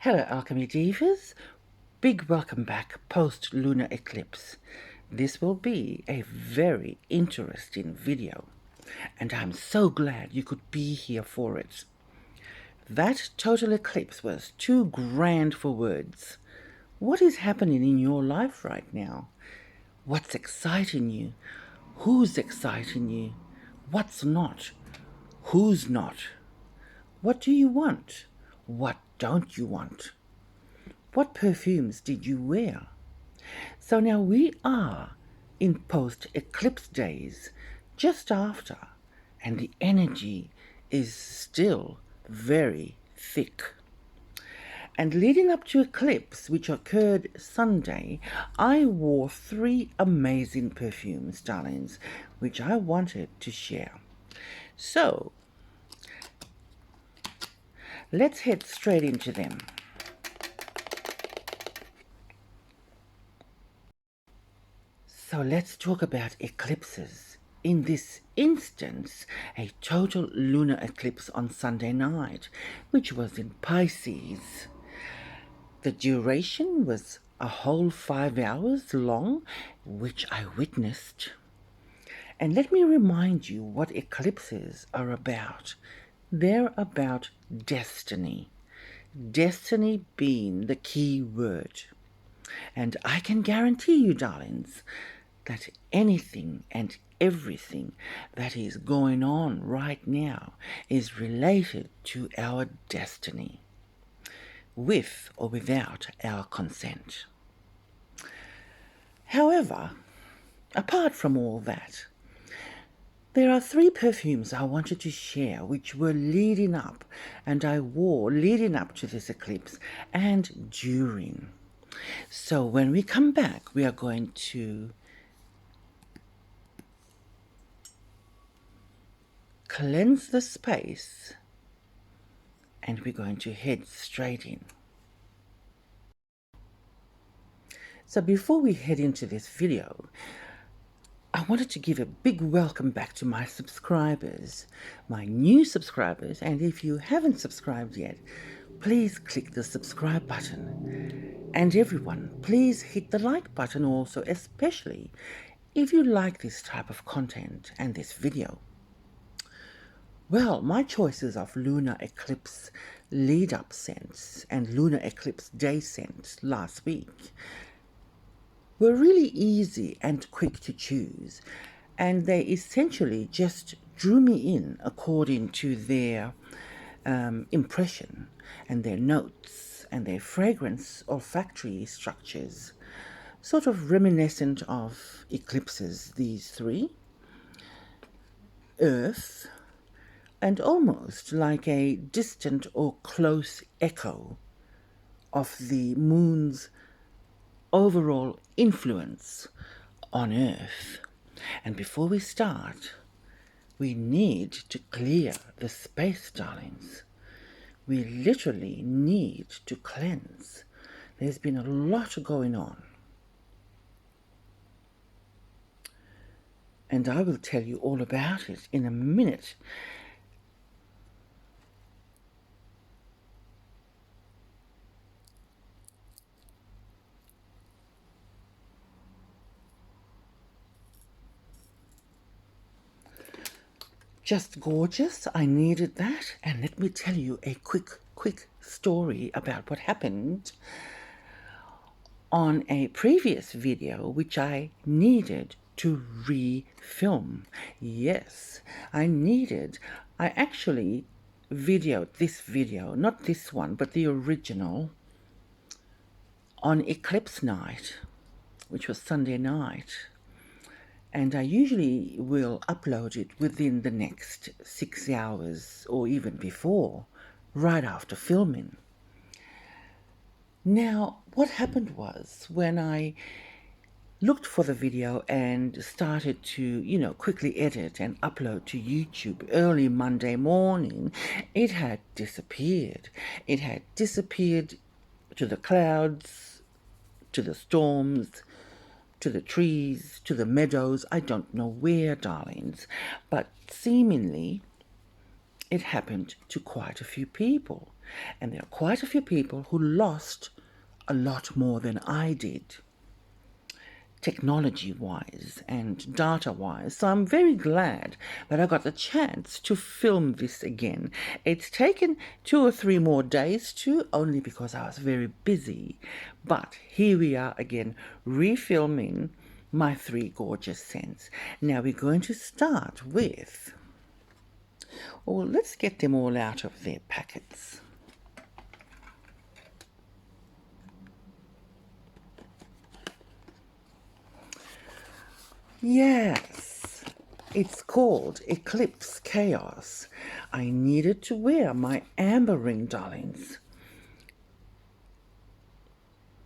Hello Alchemy Divas, big welcome back post Lunar Eclipse. This will be a very interesting video and I'm so glad you could be here for it. That total eclipse was too grand for words. What is happening in your life right now? What's exciting you? Who's exciting you? What's not? Who's not? What do you want? What don't you want? What perfumes did you wear? So now we are in post-eclipse days, just after, and the energy is still very thick. And leading up to eclipse, which occurred Sunday, I wore 3 amazing perfumes, darlings, which I wanted to share. So, let's head straight into them. So let's talk about eclipses. In this instance, a total lunar eclipse on Sunday night, which was in Pisces. The duration was a whole 5 hours long, which I witnessed. And let me remind you what eclipses are about. They're about destiny. Destiny being the key word. And I can guarantee you, darlings, that anything and everything that is going on right now is related to our destiny, with or without our consent. However, apart from all that, there are 3 perfumes I wanted to share which were leading up, and I wore leading up to this eclipse and during. So when we come back, we are going to cleanse the space and we're going to head straight in. So before we head into this video, I wanted to give a big welcome back to my subscribers, my new subscribers, and if you haven't subscribed yet, please click the subscribe button. And everyone, please hit the like button also, especially if you like this type of content and this video. Well, my choices of Lunar Eclipse lead-up scents and Lunar Eclipse day scents last week were really easy and quick to choose, and they essentially just drew me in according to their impression and their notes and their fragrance olfactory structures, sort of reminiscent of eclipses, these 3. Earth, and almost like a distant or close echo of the moon's overall influence on Earth. And before we start, we need to clear the space, darlings. We literally need to cleanse. There's been a lot going on. And I will tell you all about it in a minute. Just gorgeous. I needed that. And let me tell you a quick story about what happened on a previous video which I needed to refilm. Yes, I actually videoed this video, not this one, but the original, on eclipse night, which was Sunday night. And I usually will upload it within the next 6 hours or even before, right after filming. Now, what happened was when I looked for the video and started to, quickly edit and upload to YouTube early Monday morning, it had disappeared. It had disappeared to the clouds, to the storms, to the trees, to the meadows. I don't know where, darlings, but seemingly it happened to quite a few people. And there are quite a few people who lost a lot more than I did, technology-wise and data-wise. So I'm very glad that I got the chance to film this again. It's taken 2 or 3 more days too, only because I was very busy. But here we are again, refilming my 3 gorgeous scents. Now we're going to start with, well, let's get them all out of their packets. Yes, it's called Eclipse Chaos. I needed to wear my amber ring, darlings.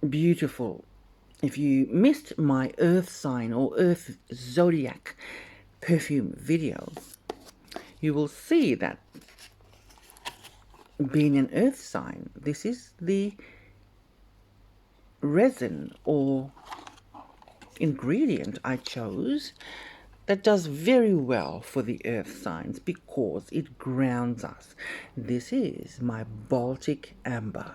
Beautiful. If you missed my Earth sign or Earth zodiac perfume video, you will see that being an Earth sign, this is the resin or ingredient I chose that does very well for the earth signs because it grounds us. This is my Baltic Amber.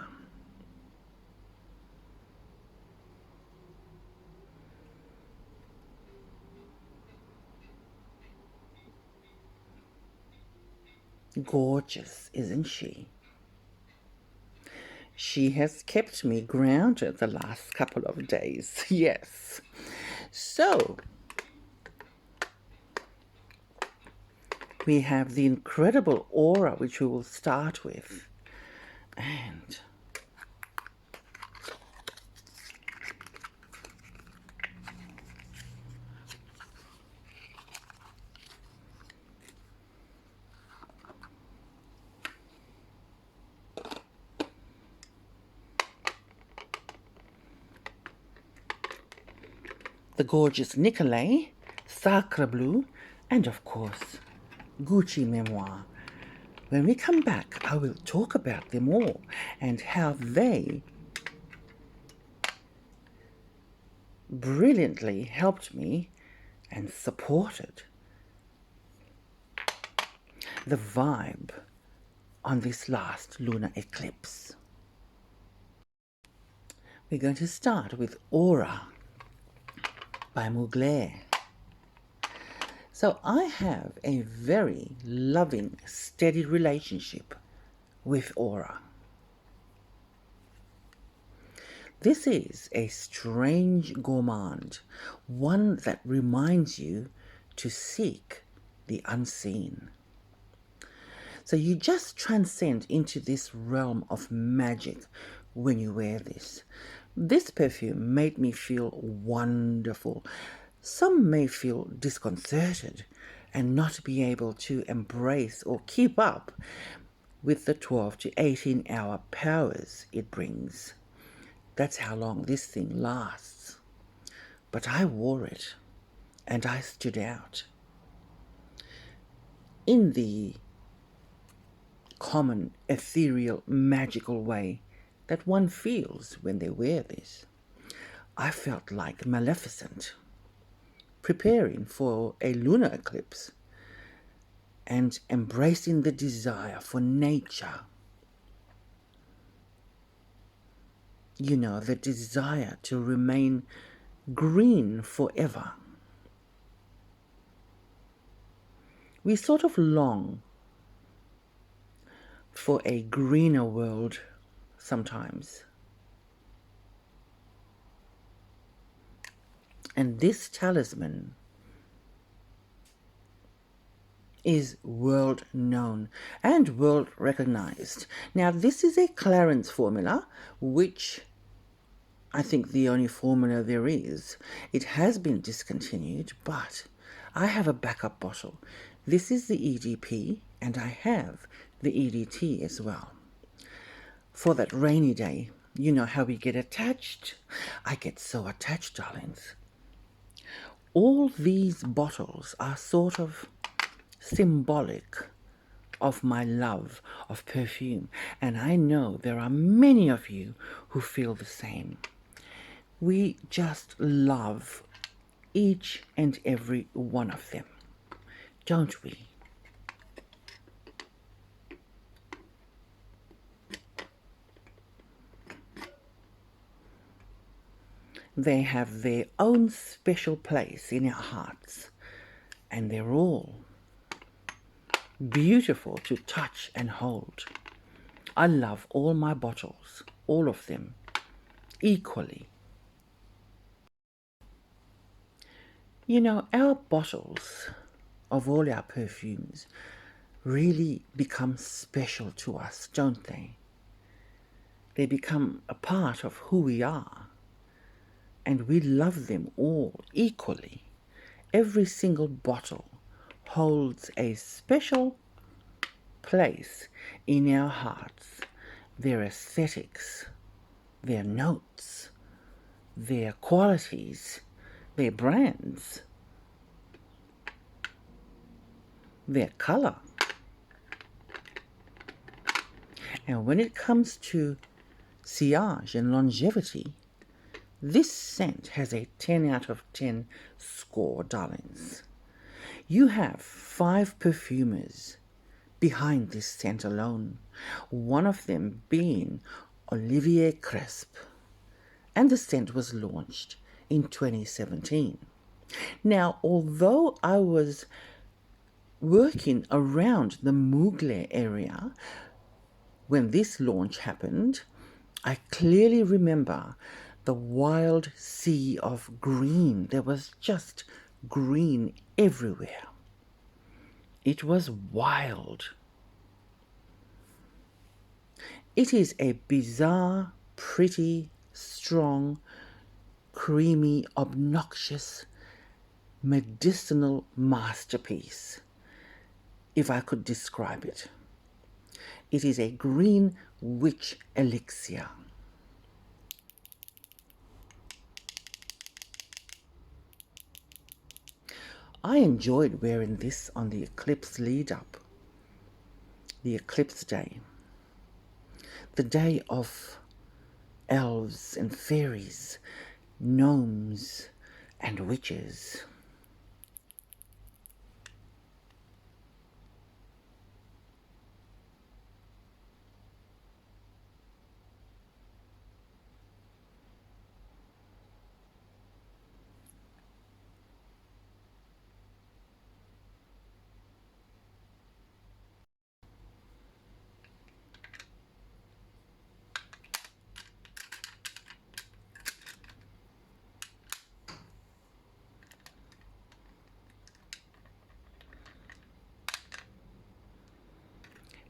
Gorgeous, isn't she? She has kept me grounded the last couple of days. Yes. So we have the incredible aura, which we will start with. And the gorgeous Nicolay, Sacre Bleu, and of course, Gucci Memoir. When we come back, I will talk about them all and how they brilliantly helped me and supported the vibe on this last lunar eclipse. We're going to start with Aura by Mugler. So I have a very loving, steady relationship with Aura. This is a strange gourmand, one that reminds you to seek the unseen. So you just transcend into this realm of magic when you wear this. This perfume made me feel wonderful. Some may feel disconcerted and not be able to embrace or keep up with the 12 to 18 hour powers it brings. That's how long this thing lasts. But I wore it and I stood out. In the common, ethereal, magical way that one feels when they wear this, I felt like Maleficent, preparing for a lunar eclipse and embracing the desire for nature. You know, the desire to remain green forever. We sort of long for a greener world sometimes. And this talisman is world known and world recognized. Now, this is a Clarence formula, which I think the only formula there is. It has been discontinued, but I have a backup bottle. This is the EDP, and I have the EDT as well. For that rainy day, you know how we get attached? I get so attached, darlings. All these bottles are sort of symbolic of my love of perfume, and I know there are many of you who feel the same. We just love each and every one of them, don't we? They have their own special place in our hearts, and they're all beautiful to touch and hold. I love all my bottles, all of them, equally. You know, our bottles of all our perfumes really become special to us, don't they? They become a part of who we are, and we love them all equally. Every single bottle holds a special place in our hearts. Their aesthetics, their notes, their qualities, their brands, their color. And when it comes to sillage and longevity, this scent has a 10 out of 10 score, darlings. You have 5 perfumers behind this scent alone, one of them being Olivier Cresp, and the scent was launched in 2017. Now, although I was working around the Mugler area when this launch happened, I clearly remember the wild sea of green. There was just green everywhere. It was wild. It is a bizarre, pretty, strong, creamy, obnoxious, medicinal masterpiece, if I could describe it. It is a green witch elixir. I enjoyed wearing this on the eclipse lead up, the eclipse day, the day of elves and fairies, gnomes and witches.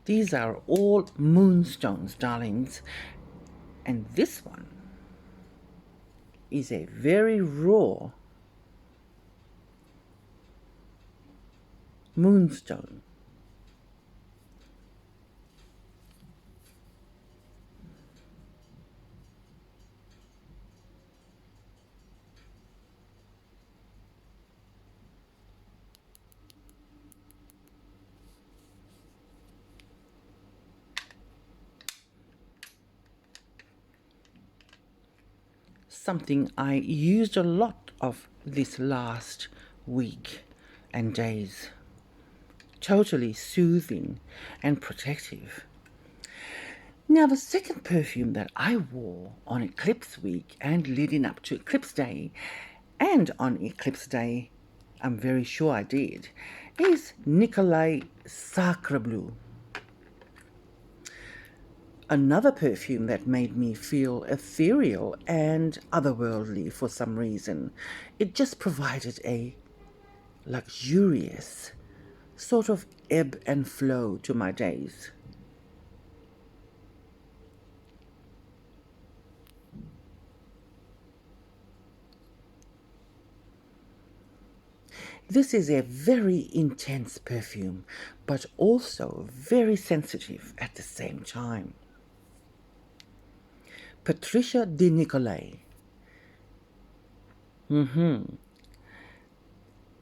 These are all moonstones, darlings, and this one is a very raw moonstone. Something I used a lot of this last week and days. Totally soothing and protective. Now, the second perfume that I wore on Eclipse Week and leading up to Eclipse Day, and on Eclipse Day, I'm very sure I did, is Nicolai Sacre Bleu. Another perfume that made me feel ethereal and otherworldly for some reason. It just provided a luxurious sort of ebb and flow to my days. This is a very intense perfume, but also very sensitive at the same time. Patricia de Nicolai.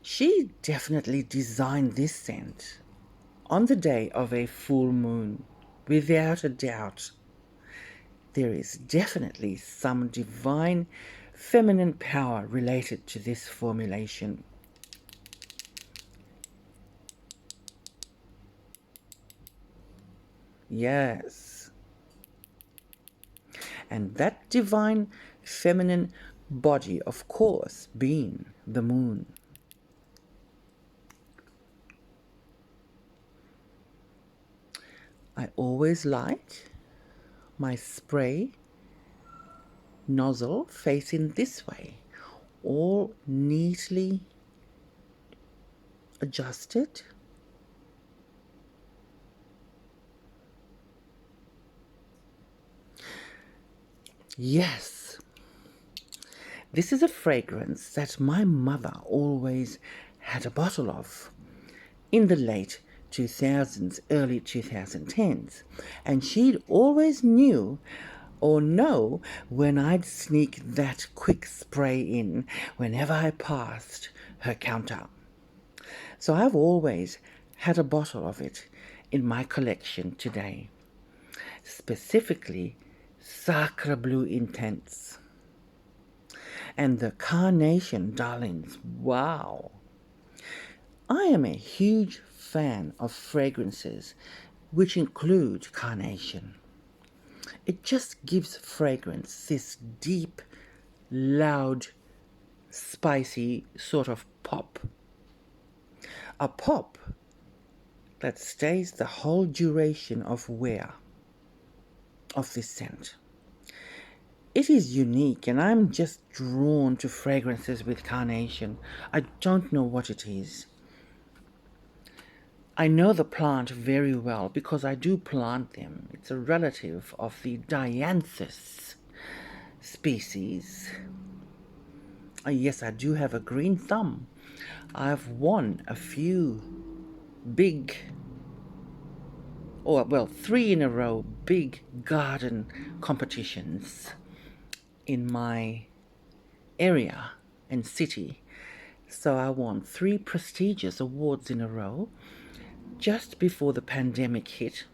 She definitely designed this scent on the day of a full moon, without a doubt. There is definitely some divine feminine power related to this formulation. Yes. And that divine feminine body, of course, being the moon. I always like my spray nozzle facing this way, all neatly adjusted. Yes, this is a fragrance that my mother always had a bottle of in the late 2000s, early 2010s, and she'd always knew or know when I'd sneak that quick spray in whenever I passed her counter. So I've always had a bottle of it in my collection today, specifically Sacre Bleu Intense. And the carnation, darlings, wow! I am a huge fan of fragrances which include carnation. It just gives fragrance this deep, loud, spicy sort of pop. A pop that stays the whole duration of wear of this scent. It is unique, and I'm just drawn to fragrances with carnation. I don't know what it is. I know the plant very well because I do plant them. It's a relative of the dianthus species. Yes, I do have a green thumb. I've won a few big, or well, 3 in a row, big garden competitions in my area and city. So I won 3 prestigious awards in a row just before the pandemic hit.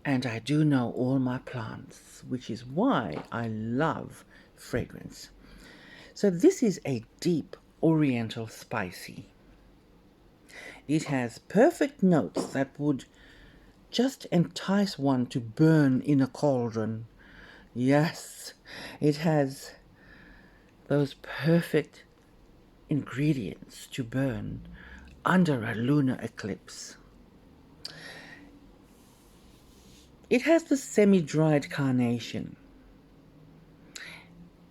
And I do know all my plants, which is why I love fragrance. So this is a deep oriental spicy. It has perfect notes that would just entice one to burn in a cauldron. Yes, it has those perfect ingredients to burn under a lunar eclipse. It has the semi-dried carnation,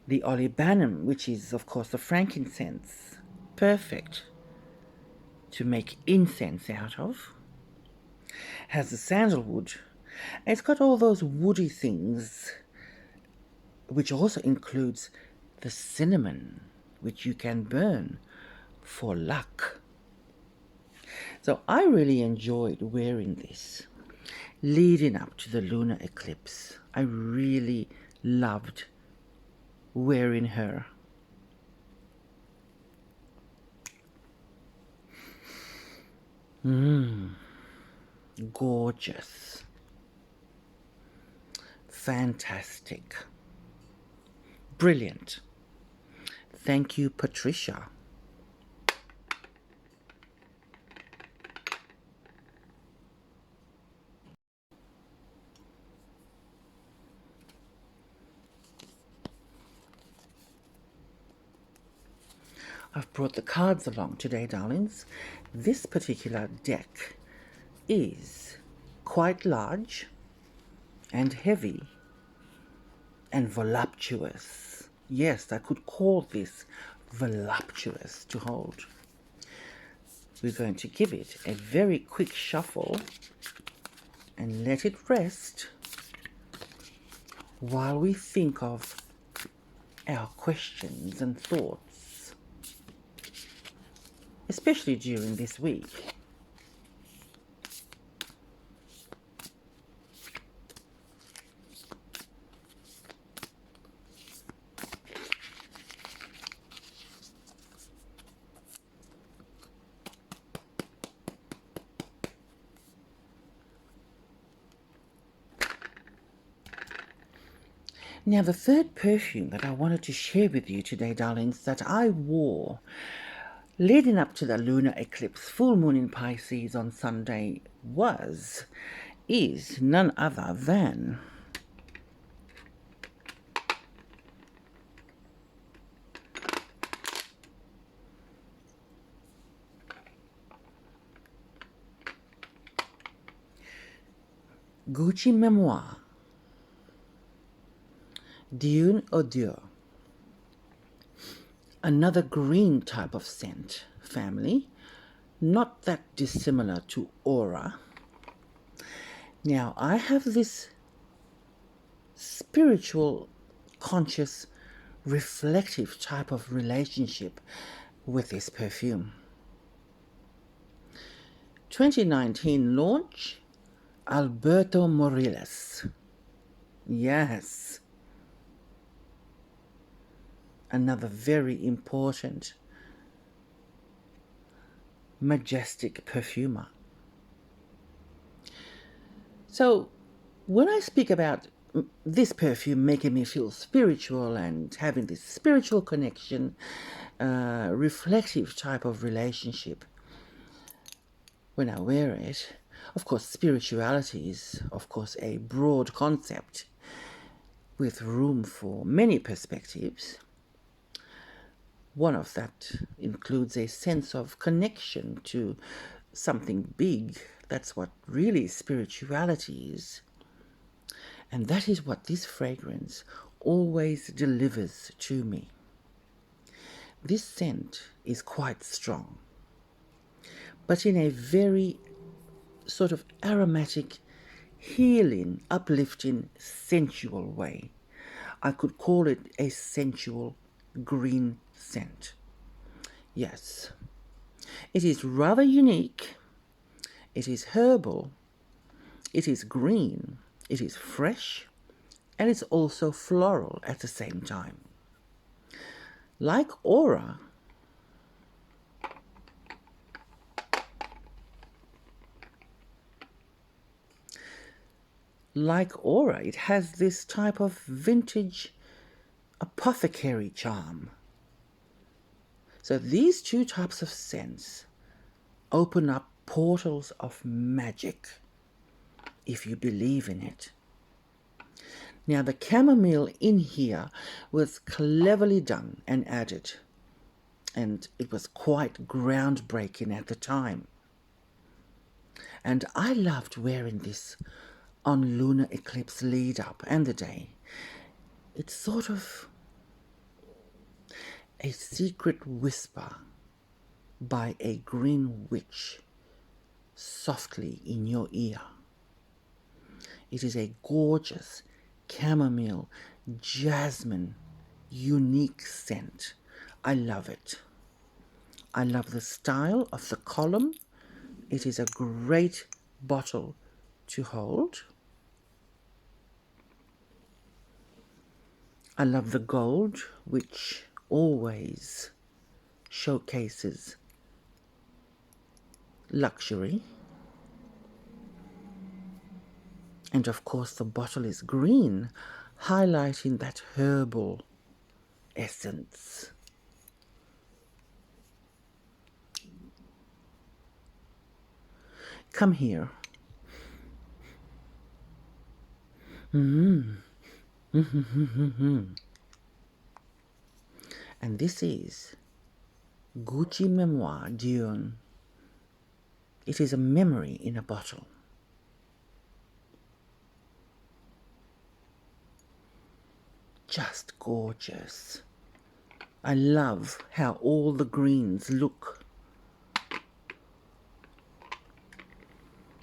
the olibanum, which is of course the frankincense, perfect to make incense out of, has the sandalwood. It's got all those woody things, which also includes the cinnamon, which you can burn for luck. So I really enjoyed wearing this leading up to the lunar eclipse. I really loved wearing her. Gorgeous. Fantastic. Brilliant. Thank you, Patricia. I've brought the cards along today, darlings. This particular deck is quite large and heavy and voluptuous. Yes, I could call this voluptuous to hold. We're going to give it a very quick shuffle and let it rest while we think of our questions and thoughts, especially during this week. Now, the third perfume that I wanted to share with you today, darlings, that I wore leading up to the lunar eclipse, full moon in Pisces on Sunday, is none other than Gucci Memoir, Dune Odeur, another green type of scent family, not that dissimilar to Aura. Now, I have this spiritual, conscious, reflective type of relationship with this perfume. 2019 launch, Alberto Morillas. Yes. Another very important, majestic perfumer. So, when I speak about this perfume making me feel spiritual and having this spiritual connection, reflective type of relationship, when I wear it, of course, spirituality is, of course, a broad concept with room for many perspectives. One of that includes a sense of connection to something big. That's what really spirituality is. And that is what this fragrance always delivers to me. This scent is quite strong, but in a very sort of aromatic, healing, uplifting, sensual way. I could call it a sensual green scent. Yes, it is rather unique. It is herbal. It is green. It is fresh. And it's also floral at the same time. Like Aura, it has this type of vintage apothecary charm. So these two types of scents open up portals of magic, if you believe in it. Now the chamomile in here was cleverly done and added, and it was quite groundbreaking at the time. And I loved wearing this on Lunar Eclipse lead up and the day. It's sort of a secret whisper by a green witch softly in your ear. It is a gorgeous chamomile, jasmine, unique scent. I love it. I love the style of the column. It is a great bottle to hold. I love the gold, which always showcases luxury. And of course the bottle is green, highlighting that herbal essence. Come here. And this is Gucci Memoir Dune. It is a memory in a bottle. Just gorgeous. I love how all the greens look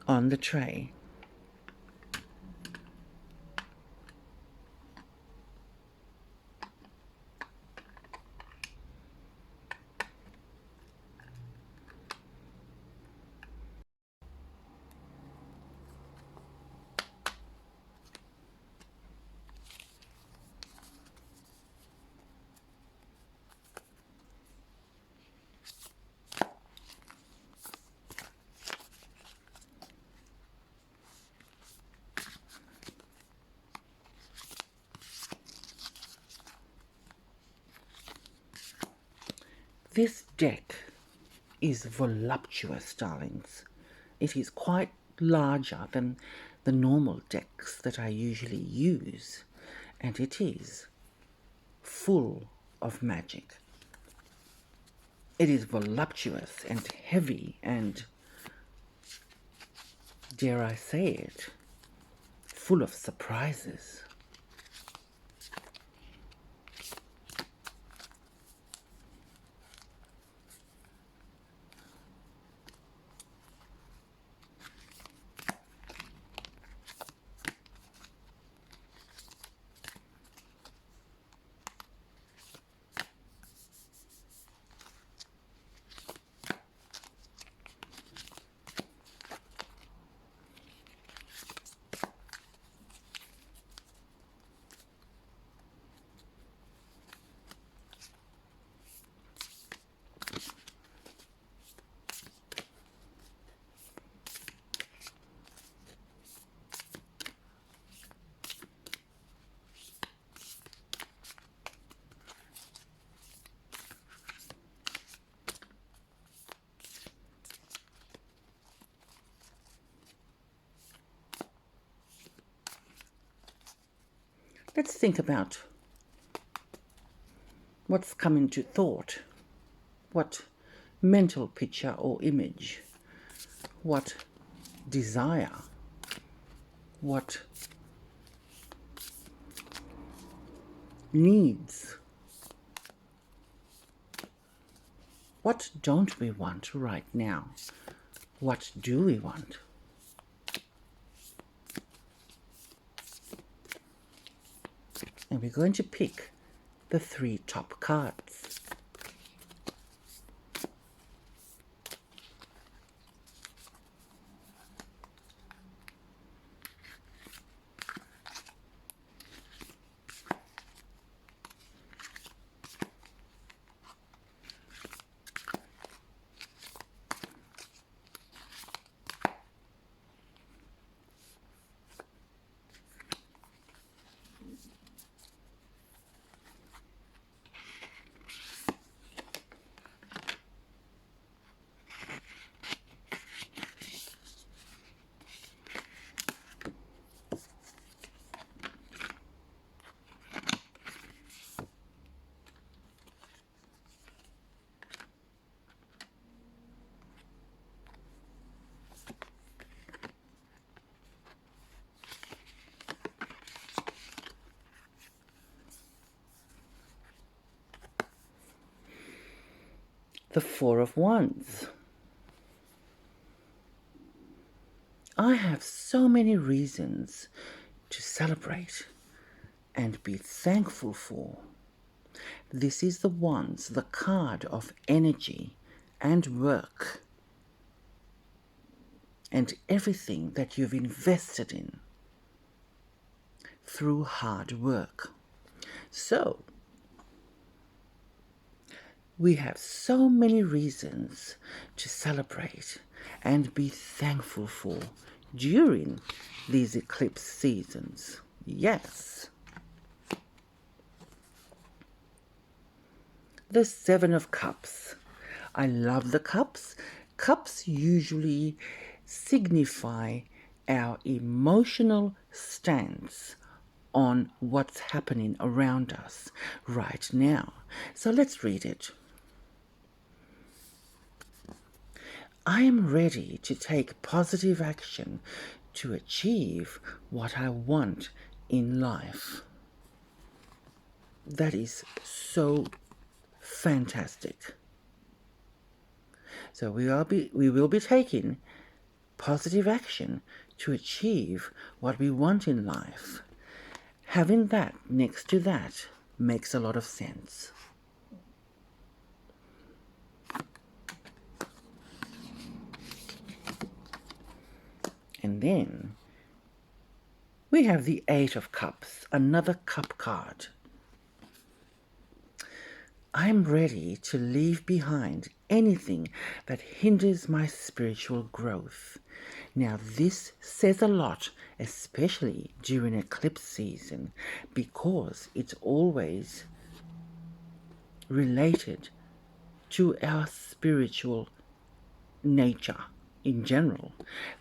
on the tray. This deck is voluptuous, darlings. It is quite larger than the normal decks that I usually use, and it is full of magic. It is voluptuous and heavy and, dare I say it, full of surprises. Let's think about what's come into thought, what mental picture or image, what desire, what needs, what don't we want right now, what do we want? And we're going to pick the 3 top cards. The 4 of Wands. I have so many reasons to celebrate and be thankful for. This is the Wands, the card of energy and work and everything that you've invested in through hard work. So, we have so many reasons to celebrate and be thankful for during these eclipse seasons. Yes. The 7 of Cups. I love the cups. Cups usually signify our emotional stance on what's happening around us right now. So let's read it. I am ready to take positive action to achieve what I want in life. That is so fantastic. So we will be taking positive action to achieve what we want in life. Having that next to that makes a lot of sense. And then we have the 8 of Cups, another cup card. I'm ready to leave behind anything that hinders my spiritual growth. Now this says a lot, especially during eclipse season, because it's always related to our spiritual nature in general.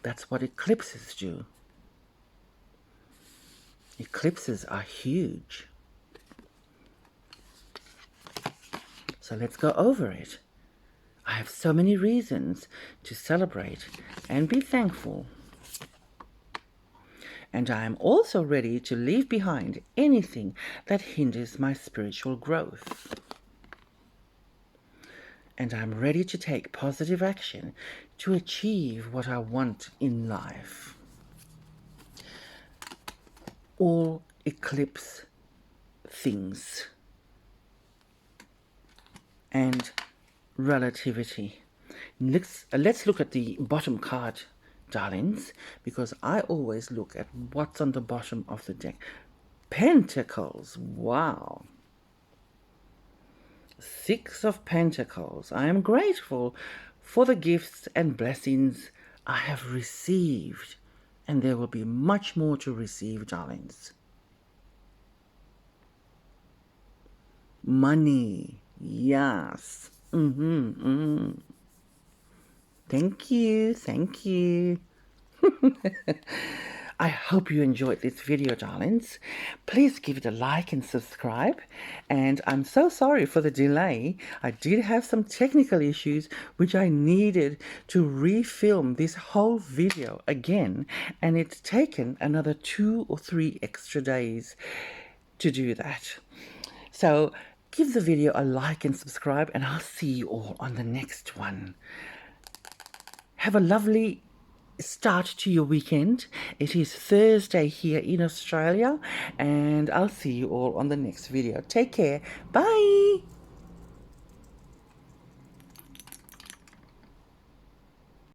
That's what eclipses do. Eclipses are huge. So let's go over it. I have so many reasons to celebrate and be thankful. And I am also ready to leave behind anything that hinders my spiritual growth. And I'm ready to take positive action to achieve what I want in life. All eclipse things and relativity. Let's look at the bottom card, darlings, because I always look at what's on the bottom of the deck. Pentacles, wow. Six of Pentacles. I am grateful for the gifts and blessings I have received, and there will be much more to receive, darlings. Money, yes. Thank you, thank you. I hope you enjoyed this video, darlings. Please give it a like and subscribe. And I'm so sorry for the delay. I did have some technical issues which I needed to refilm this whole video again. And it's taken another 2 or 3 extra days to do that. So give the video a like and subscribe, and I'll see you all on the next one. Have a lovely start to your weekend. It is Thursday here in Australia, and I'll see you all on the next video. Take care. Bye.